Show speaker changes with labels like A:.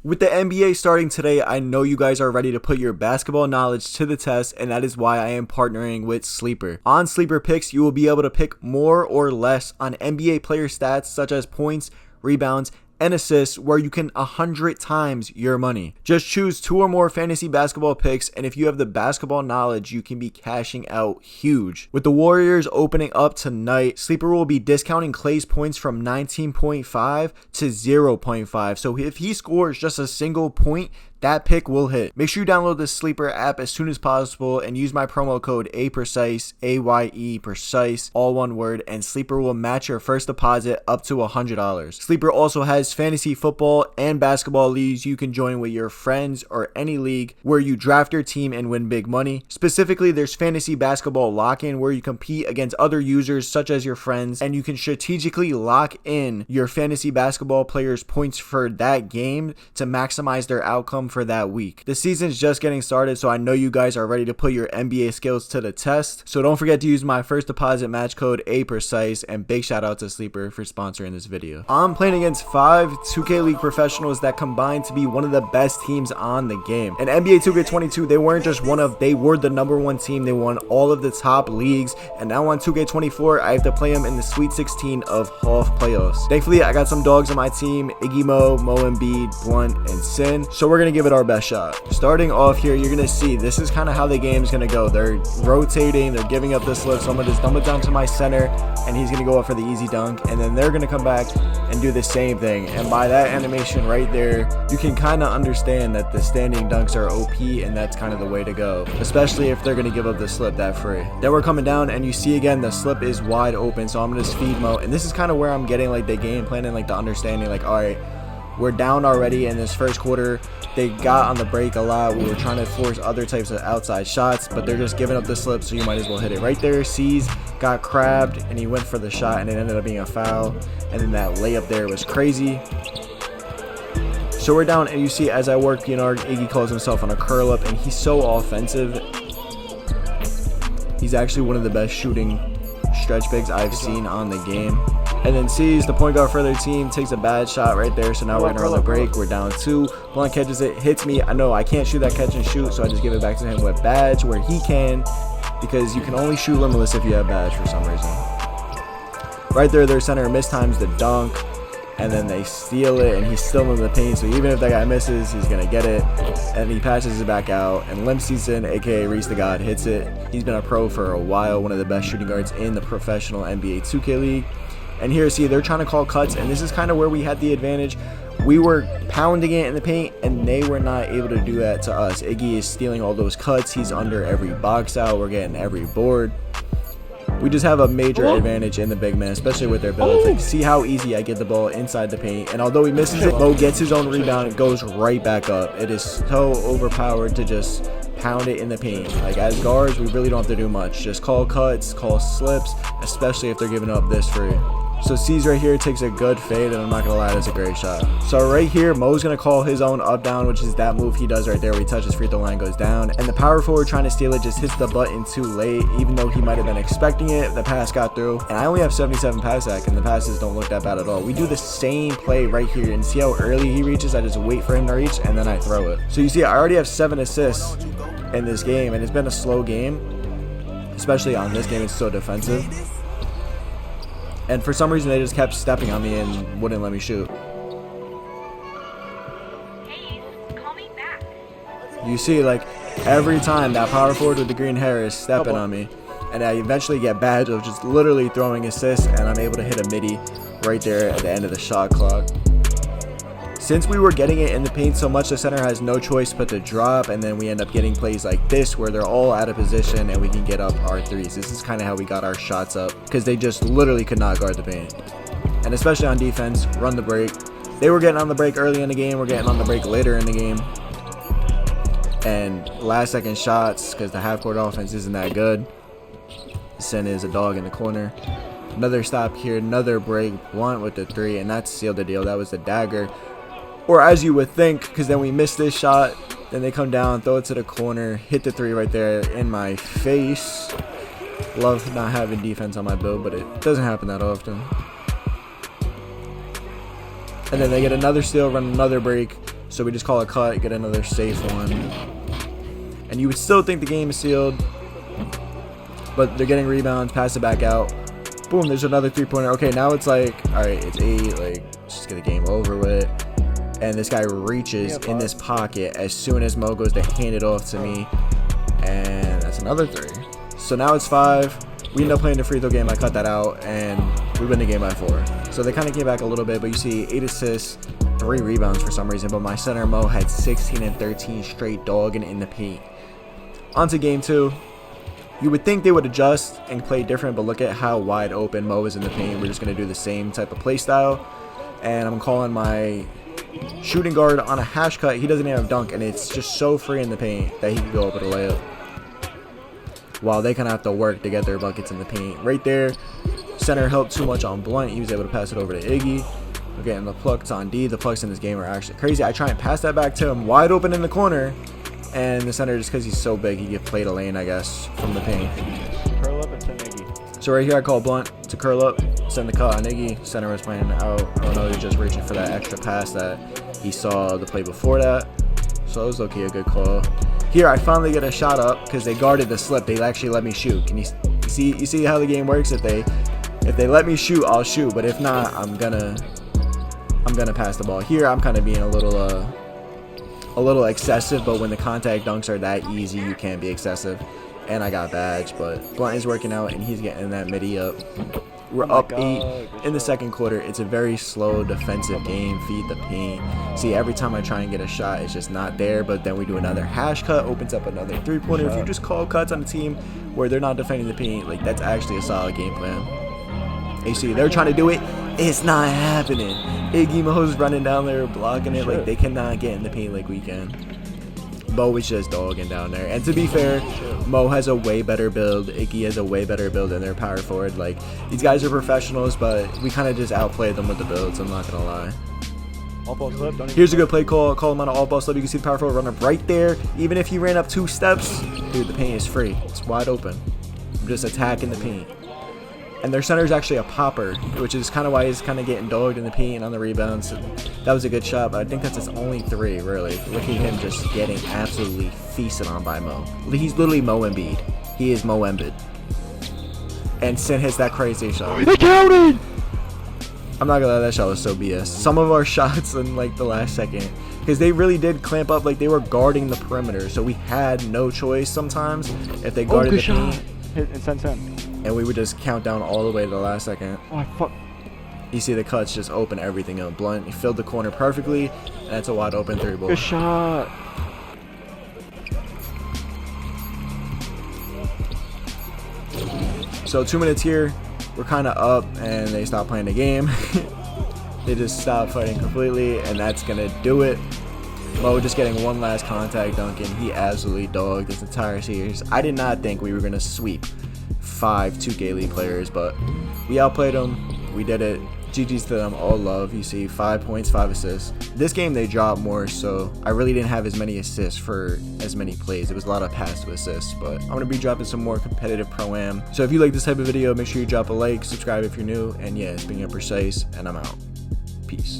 A: With the NBA starting today, I know you guys are ready to put your basketball knowledge to the test, and that is why I am partnering with Sleeper. On Sleeper Picks, you will be able to pick more or less on NBA player stats such as points, rebounds, and assists, where you can 100 times your money. Just choose 2 or more fantasy basketball picks, and if you have the basketball knowledge, you can be cashing out huge. With the Warriors opening up tonight, Sleeper will be discounting Klay's points from 19.5 to 0.5. So if he scores just a single point, that pick will hit. Make sure you download the Sleeper app as soon as possible and use my promo code APRECISE, AYE precise, all one word, and Sleeper will match your first deposit up to $100. Sleeper also has fantasy football and basketball leagues you can join with your friends, or any league where you draft your team and win big money. Specifically, there's fantasy basketball lock-in where you compete against other users such as your friends, and you can strategically lock in your fantasy basketball players' points for that game to maximize their outcome for that week. The season's just getting started, so I know you guys are ready to put your NBA skills to the test. So don't forget to use my first deposit match code APRECISE, and big shout out to Sleeper for sponsoring this video. I'm playing against 5 2K League professionals that combine to be one of the best teams on the game. In NBA 2K22, they weren't just they were the #1 team. They won all of the top leagues, and now on 2K24, I have to play them in the Sweet 16 of HOF playoffs. Thankfully, I got some dogs on my team: Iggy Mo Embiid, Blunt, and Sin. So we're gonna give it our best shot. Starting off here, you're gonna see this is kind of how the game's gonna go. They're rotating, they're giving up the slip, so I'm gonna just dump it down to my center, and he's gonna go up for the easy dunk, and then they're gonna come back and do the same thing. And by that animation right there, you can kind of understand that the standing dunks are OP, and that's kind of the way to go, especially if they're gonna give up the slip that free. Then we're coming down, and you see again the slip is wide open, so I'm gonna speed Mo, and this is kind of where I'm getting like the game plan and like the understanding, like, all right, we're down already in this first quarter. They got on the break a lot. We were trying to force other types of outside shots, but they're just giving up the slip, so you might as well hit it. Right there, C's got crabbed, and he went for the shot, and it ended up being a foul. And then that layup there was crazy. So we're down, and you see as I work PNR, Iggy calls himself on a curl up, and he's so offensive. He's actually one of the best shooting stretch bigs I've seen on the game. And then sees the point guard for their team, takes a bad shot right there. So now we're gonna run the break. We're down 2. Blunt catches it, hits me. I know I can't shoot that catch and shoot, so I just give it back to him with Badge where he can, because you can only shoot Limitless if you have Badge for some reason. Right there, their center mistimes the dunk, and then they steal it, and he's still in the paint. So even if that guy misses, he's gonna get it, and he passes it back out. And Lim Season, aka Reese the God, hits it. He's been a pro for a while, one of the best shooting guards in the professional NBA 2K League. And here, see, they're trying to call cuts, and this is kind of where we had the advantage. We were pounding it in the paint, and they were not able to do that to us. Iggy is stealing all those cuts. He's under every box out. We're getting every board. We just have a major advantage in the big man, especially with their ability. See how easy I get the ball inside the paint, and although he misses it, Mo gets his own rebound. It goes right back up. It is so overpowered to just pound it in the paint. Like, as guards, we really don't have to do much. Just call cuts, call slips, especially if they're giving up this free. So C's right here takes a good fade, and I'm not gonna lie, that's a great shot. So right here, Mo's gonna call his own up down, which is that move he does right there where he touches free throw line, goes down, and the power forward trying to steal it just hits the button too late. Even though he might have been expecting it, the pass got through, and I only have 77 pass sack, and the passes don't look that bad at all. We do the same play right here, and see how early he reaches. I just wait for him to reach, and then I throw it. So you see, I already have 7 assists in this game, and it's been a slow game, especially on this game. It's so defensive. And for some reason, they just kept stepping on me and wouldn't let me shoot. You see, like, every time that power forward with the green hair is stepping on me. And I eventually get Badge of just literally throwing assists, and I'm able to hit a midi right there at the end of the shot clock. Since we were getting it in the paint so much, the center has no choice but to drop, and then we end up getting plays like this where they're all out of position and we can get up our threes. This is kind of how we got our shots up, because they just literally could not guard the paint. And especially on defense, run the break. They were getting on the break early in the game, we're getting on the break later in the game. And last second shots, because the half court offense isn't that good. Sin is a dog in the corner. Another stop here, another break, Blunt with the 3, and that sealed the deal. That was the dagger. Or as you would think, because then we missed this shot. Then they come down, throw it to the corner, hit the 3 right there in my face. Love not having defense on my build, but it doesn't happen that often. And then they get another steal, run another break. So we just call a cut, get another safe one. And you would still think the game is sealed, but they're getting rebounds, pass it back out. Boom, there's another 3-pointer. Okay, now it's like, all right, it's 8, like, let's just get the game over with. And this guy reaches in this pocket as soon as Mo goes to hand it off to me. And that's another 3. So now it's 5. We end up playing the free throw game. I cut that out, and we win the game by 4. So they kind of came back a little bit, but you see 8 assists, 3 rebounds for some reason. But my center, Mo, had 16 and 13 straight dogging in the paint. On to game 2. You would think they would adjust and play different, but look at how wide open Mo is in the paint. We're just going to do the same type of play style. And I'm calling my shooting guard on a hash cut. He doesn't even have dunk, and it's just so free in the paint that he can go up with a layup. While they kind of have to work to get their buckets in the paint. Right there, center helped too much on Blunt. He was able to pass it over to Iggy. We're getting the plucks on D. The plucks in this game are actually crazy. I try and pass that back to him, wide open in the corner. And the center, just because he's so big, he can play the lane, I guess, from the paint.
B: Curl up and send Iggy.
A: So right here, I call Blunt to curl up, send the cut on Iggy. Center was playing out. I don't know, he was just reaching for that extra pass that he saw the play before that. So it was okay, a good call. Here, I finally get a shot up because they guarded the slip. They actually let me shoot. Can you see how the game works? If they let me shoot, I'll shoot. But if not, I'm gonna pass the ball. Here, I'm kind of being a little excessive, but when the contact dunks are that easy, you can't be excessive. And I got badge, but Blunt is working out and he's getting that midi up. We're up 8 in the second quarter. It's a very slow defensive game. Feed the paint. See, every time I try and get a shot, it's just not there. But then we do another hash cut, opens up another 3-pointer. If you just call cuts on a team where they're not defending the paint, like, that's actually a solid game plan. You see, they're trying to do it. It's not happening. Iggy Mo's running down there, blocking it. Like, they cannot get in the paint like we can. Mo is just dogging down there. And to be fair, Mo has a way better build. Iggy has a way better build than their power forward. Like, these guys are professionals, but we kind of just outplayed them with the builds. I'm not going to lie.
B: All-ball slip.
A: Here's a good play call. Call him on an all-ball slip. You can see the power forward run up right there. Even if he ran up 2 steps, dude, the paint is free. It's wide open. I'm just attacking the paint. And their center is actually a popper, which is kind of why he's kind of getting dogged in the paint and on the rebounds. That was a good shot, but I think that's his only 3, really. Look at him just getting absolutely feasted on by Mo. He's literally Mo Embiid. He is Mo Embiid. And Sin hits that crazy shot.
B: They counted!
A: I'm not gonna lie, that shot was so BS. Some of our shots in like the last second, because they really did clamp up, like they were guarding the perimeter, so we had no choice sometimes if they guarded the paint.
B: Hit and send 10.
A: And we would just count down all the way to the last second.
B: Oh, fuck.
A: You see the cuts just open everything up. Blunt, he filled the corner perfectly, and that's a wide open 3-ball.
B: Good shot.
A: So 2 minutes here, we're kind of up, and they stop playing the game. They just stop fighting completely, and that's gonna do it. Mo just getting one last contact dunk, and he absolutely dogged this entire series. I did not think we were gonna sweep 5 2K League players, but we outplayed them. We did it. GG's to them. All love. You see 5 points, 5 assists. This game they dropped more, so I really didn't have as many assists for as many plays. It was a lot of pass to assists, but I'm going to be dropping some more competitive Pro-Am. So if you like this type of video, make sure you drop a like, subscribe if you're new, and yeah, it's been Precise, and I'm out. Peace.